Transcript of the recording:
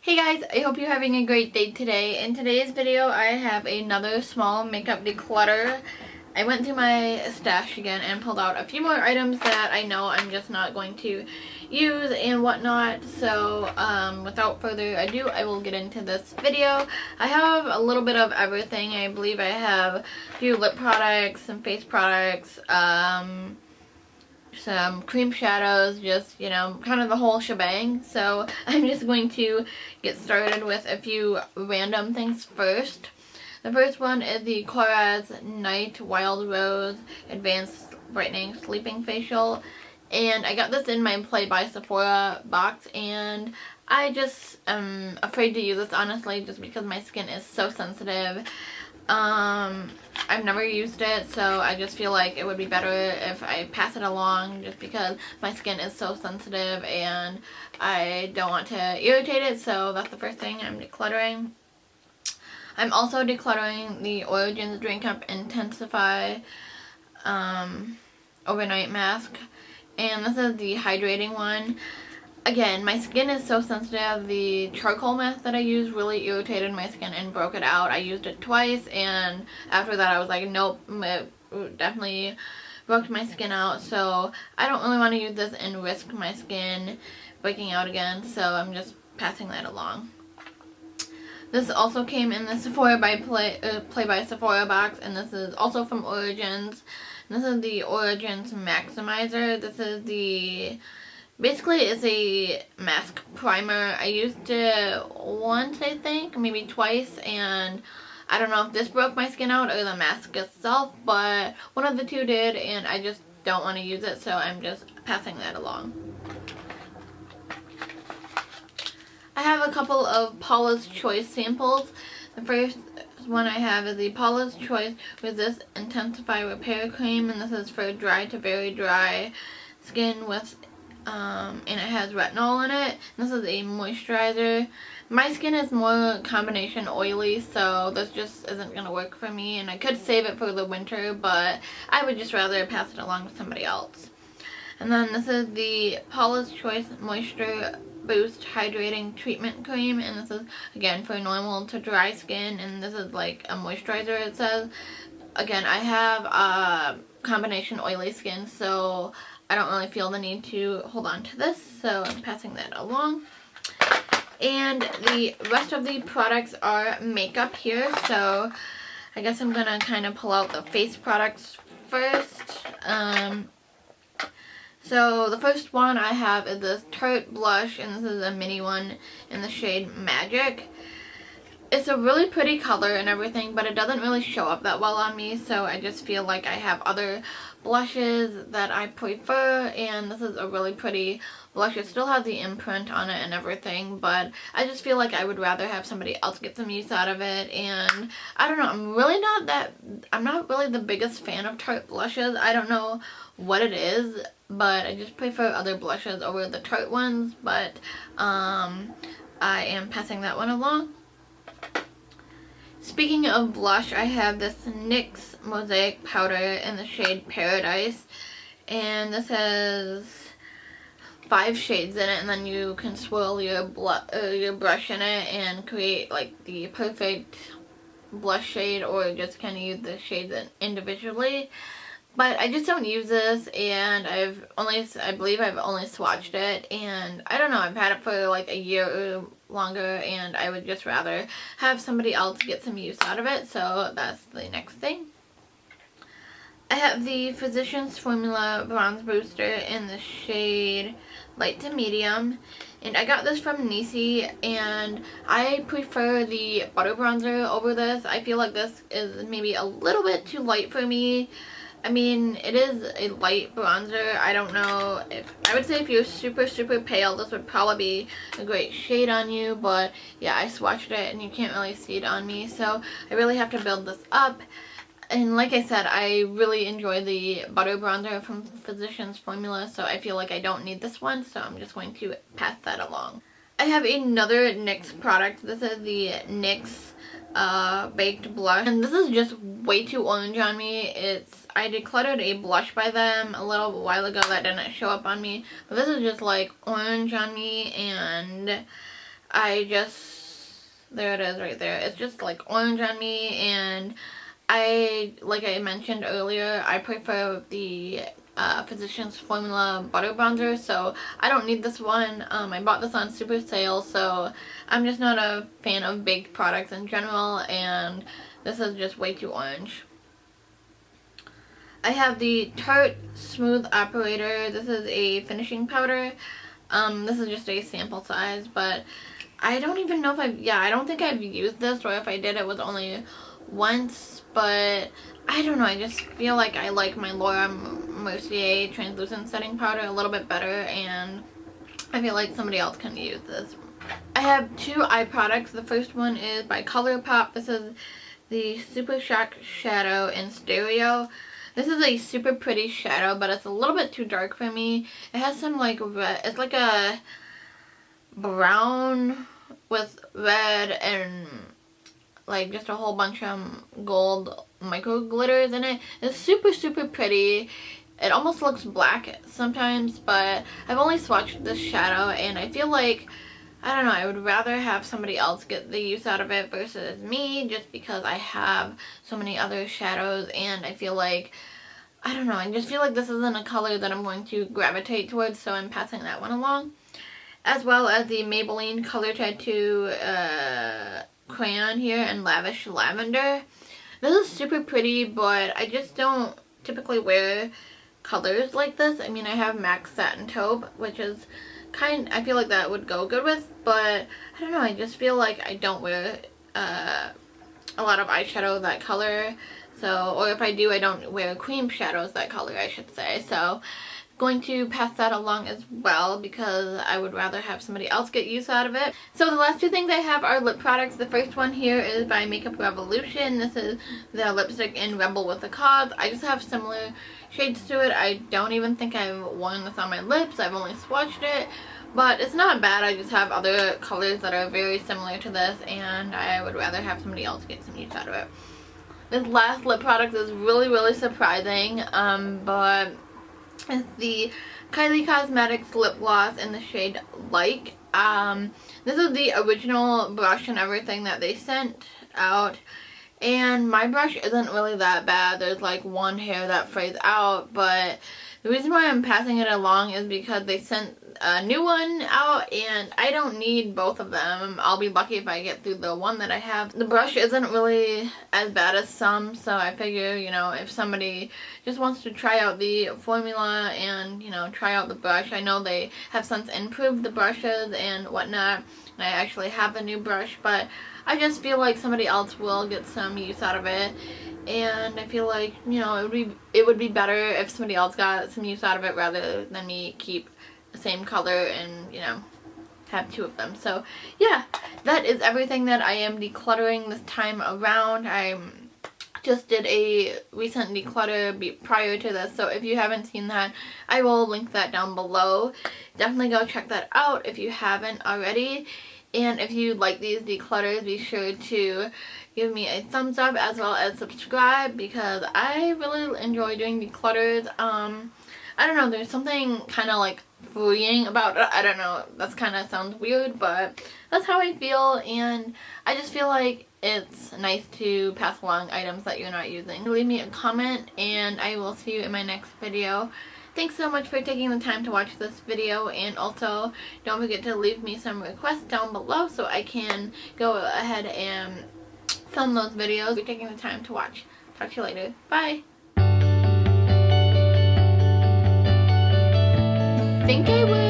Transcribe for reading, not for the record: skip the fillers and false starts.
Hey guys, I hope you're having a great day today. In today's video, I have another small makeup declutter. I went through my stash again and pulled out a few more items that I know I'm just not going to use and whatnot. So without further ado, I will get into this video. I have a little bit of everything. I believe I have a few lip products, some face products, some cream shadows, just, you know, kind of the whole shebang. So I'm just going to get started with a few random things first. The first one is the Korres Night Wild Rose Advanced Brightening Sleeping Facial. And I got this in my Play by Sephora box, and I just am afraid to use this, honestly, just because my skin is so sensitive. I've never used it, so I just feel like it would be better if I pass it along, just because my skin is so sensitive and I don't want to irritate it. So that's the first thing I'm decluttering. I'm also decluttering the Origins Drink Up Intensify Overnight Mask, and this is the hydrating one. Again, my skin is so sensitive. The charcoal mask that I used really irritated my skin and broke it out. I used it twice, and after that I was like, nope, it definitely broke my skin out. So I don't really want to use this and risk my skin breaking out again, so I'm just passing that along. This also came in the Sephora by Play by Sephora box, and this is also from Origins. This is the Origins Maximizer. This is the... Basically, it's a mask primer. I used it once, I think, maybe twice, and I don't know if this broke my skin out or the mask itself, but one of the two did, and I just don't want to use it, so I'm just passing that along. I have a couple of Paula's Choice samples. The first one I have is the Paula's Choice Resist Intensify Repair Cream, and this is for dry to very dry skin with and it has retinol in it. This is a moisturizer. My skin is more combination oily, so this just isn't going to work for me, and I could save it for the winter, but I would just rather pass it along to somebody else. And then this is the Paula's Choice Moisture Boost Hydrating Treatment Cream, and this is again for normal to dry skin, and this is like a moisturizer, it says. Again, I have combination oily skin, so I don't really feel the need to hold on to this, so I'm passing that along. And the rest of the products are makeup here, so I guess I'm gonna kind of pull out the face products first. So the first one I have is this Tarte blush, and this is a mini one in the shade Magic. It's a really pretty color and everything, but it doesn't really show up that well on me, so I just feel like I have other blushes that I prefer, and this is a really pretty blush. It still has the imprint on it and everything, but I just feel like I would rather have somebody else get some use out of it. And I don't know, I'm not really the biggest fan of Tarte blushes. I don't know what it is, but I just prefer other blushes over the Tarte ones, but I am passing that one along. Speaking of blush, I have this NYX Mosaic Powder in the shade Paradise, and this has 5 shades in it, and then you can swirl your brush in it and create like the perfect blush shade, or just kind of use the shades individually. But I just don't use this, and I believe I've only swatched it, and I don't know, I've had it for like a year or longer, and I would just rather have somebody else get some use out of it, so that's the next thing. I have the Physicians Formula Bronze Booster in the shade Light to Medium, and I got this from Nisi, and I prefer the Butter Bronzer over this. I feel like this is maybe a little bit too light for me. I mean, it is a light bronzer. I don't know I would say if you're super pale, this would probably be a great shade on you, but yeah, I swatched it and you can't really see it on me, so I really have to build this up. And like I said, I really enjoy the Butter Bronzer from Physicians Formula, so I feel like I don't need this one, so I'm just going to pass that along. I have another NYX product. This is the NYX Baked Blush, and this is just way too orange on me. I decluttered a blush by them a little while ago that didn't show up on me, but this is just like orange on me, and there it is right there. It's just like orange on me, and like I mentioned earlier, I prefer the Physicians Formula Butter Bronzer, so I don't need this one. I bought this on super sale, so I'm just not a fan of baked products in general, and this is just way too orange. I have the Tarte Smooth Operator. This is a finishing powder. This is just a sample size, but I don't even know if I don't think I've used this, or if I did, it was only once, but I don't know, I just feel like I like my Laura Mercier translucent setting powder a little bit better, and I feel like somebody else can use this. I have two eye products. The first one is by ColourPop. This is the Super Shock Shadow in Stereo. This is a super pretty shadow, but it's a little bit too dark for me. It has some like red, it's like a brown with red and like just a whole bunch of gold micro glitters in it. It's super, super pretty. It almost looks black sometimes, but I've only swatched this shadow, and I feel like, I don't know, I would rather have somebody else get the use out of it versus me, just because I have so many other shadows, and I feel like, I don't know, I just feel like this isn't a color that I'm going to gravitate towards, so I'm passing that one along. As well as the Maybelline Color Tattoo crayon here in Lavish Lavender. This is super pretty, but I just don't typically wear colors like this. I mean, I have MAC Satin Taupe, which is I feel like that would go good with, but I don't know, I just feel like I don't wear a lot of eyeshadow that color, so, or if I do, I don't wear cream shadows that color, I should say, so going to pass that along as well, because I would rather have somebody else get use out of it. So the last two things I have are lip products. The first one here is by Makeup Revolution. This is the lipstick in Rebel with a Cause. I just have similar shades to it. I don't even think I've worn this on my lips. I've only swatched it, but it's not bad. I just have other colors that are very similar to this, and I would rather have somebody else get some use out of it. This last lip product is really, really surprising, but it's the Kylie Cosmetics lip gloss in the shade Like. This is the original brush and everything that they sent out, and my brush isn't really that bad. There's like one hair that frays out, but the reason why I'm passing it along is because they sent a new one out, and I don't need both of them. I'll be lucky if I get through the one that I have. The brush isn't really as bad as some, so I figure, you know, if somebody just wants to try out the formula and, you know, try out the brush. I know they have since improved the brushes and whatnot, and I actually have a new brush, but I just feel like somebody else will get some use out of it, and I feel like, you know, it would be better if somebody else got some use out of it rather than me keep the same color and, you know, have two of them. So yeah, that is everything that I am decluttering this time around. I just did a recent declutter prior to this, so if you haven't seen that, I will link that down below. Definitely go check that out if you haven't already. And if you like these declutters, be sure to give me a thumbs up as well as subscribe, because I really enjoy doing declutters. I don't know, there's something kind of like freeing about it. I don't know, that's kind of sounds weird, but that's how I feel, and I just feel like it's nice to pass along items that you're not using. Leave me a comment, and I will see you in my next video. Thanks so much for taking the time to watch this video, and also don't forget to leave me some requests down below so I can go ahead and film those videos. You're taking the time to watch. Talk to you later. Bye! Think I would.